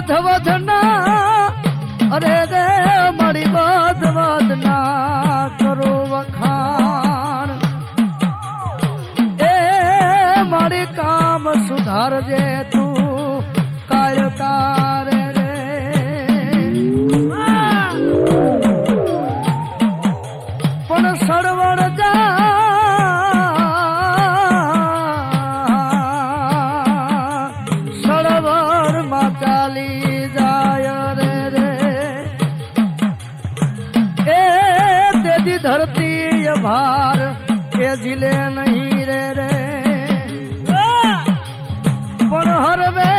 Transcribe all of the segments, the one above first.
વધના અરે રે મારી વધના કરો વખાણ એ મારી કામ સુધારજે તું કાયકાર રે પણ સળવળ જા સળવળ માં ચાલી જાય રે એ તેજી ધરતી ભાર એ ઝીલે નહીં રે પણ હરવે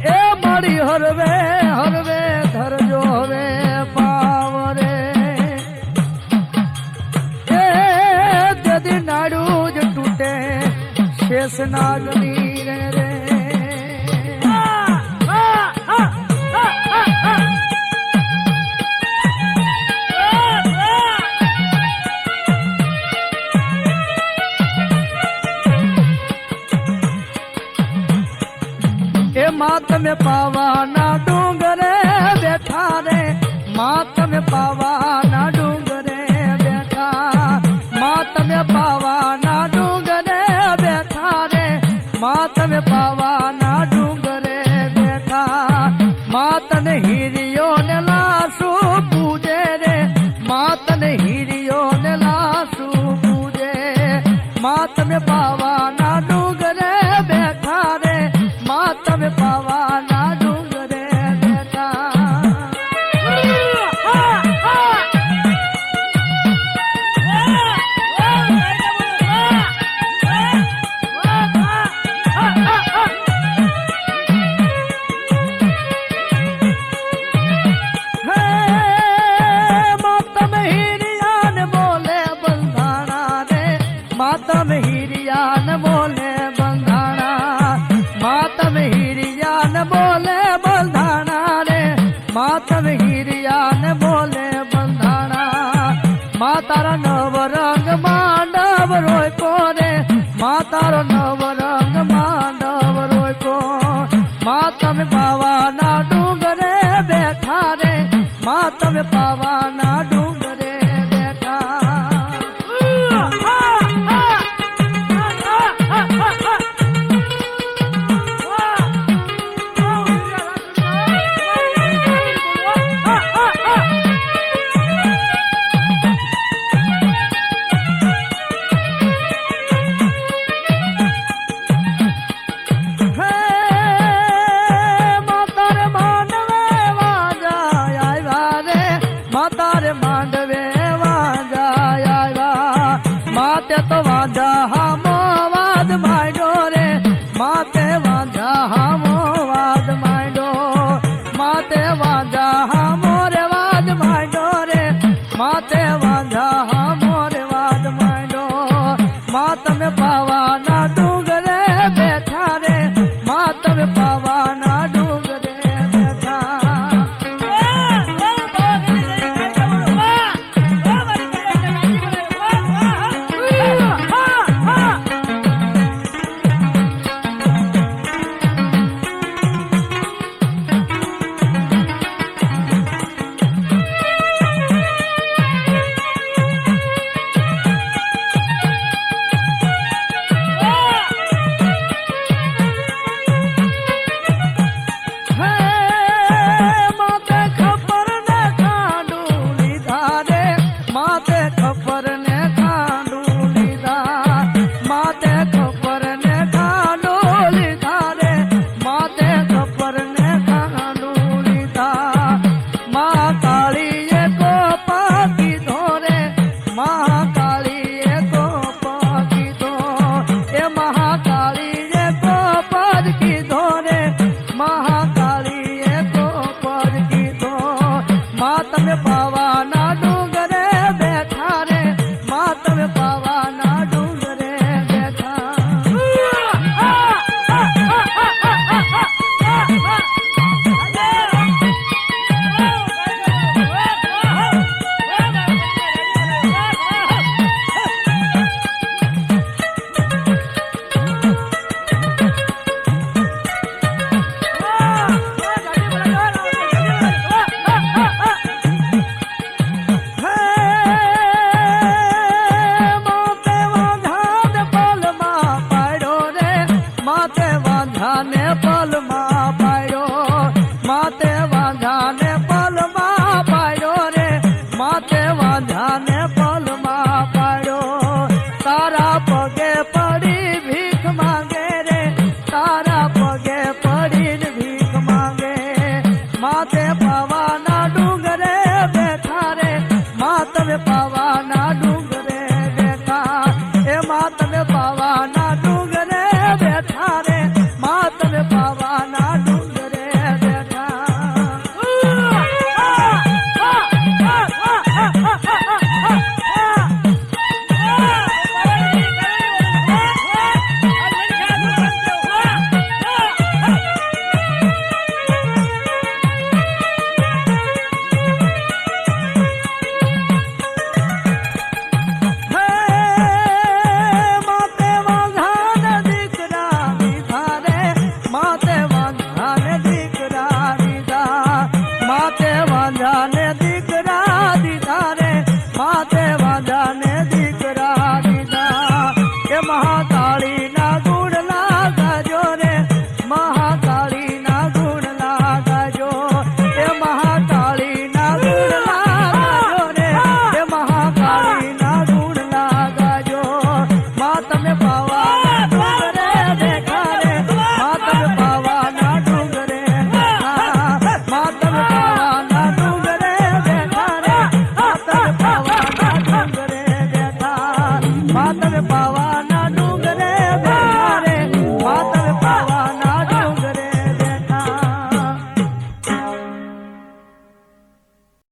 એ મારી હરવે હરવે ધરજો હવે પાવ રે એ તેદી નાડું જ તૂટે શેષ નાગની રે માતમે પાવાના ડુંગરે બેઠા રે માતમે પાવાના ડુંગરે બેઠા માતમે પાવાના ડુંગરે બેઠા રે માતમે પાવાના ડુંગરે બેઠા માતને હીરિયો ને લાસુ પૂજે રે માતને હીરિયો ને લાસુ પૂજે માતમે પાવાના ડુંગરે બેઠા રે માતમે પાવાના ડુંગરે બેઠા માતમે હિરિયા ને બોલે બંધાણા રે માતમે હિરિયા ને બોલે બંધાણા માતમે હિરિયા ને બોલે બંધાણા રે માતમે હિરિયા ને બોલે બંધાણા માતારા નવ રંગ માંડવ રોયકો રે માતારો નવ રંગ માંડવ રોયકો માતમે પાવાના ડુંગરે બેઠા રે માતમે પાવાના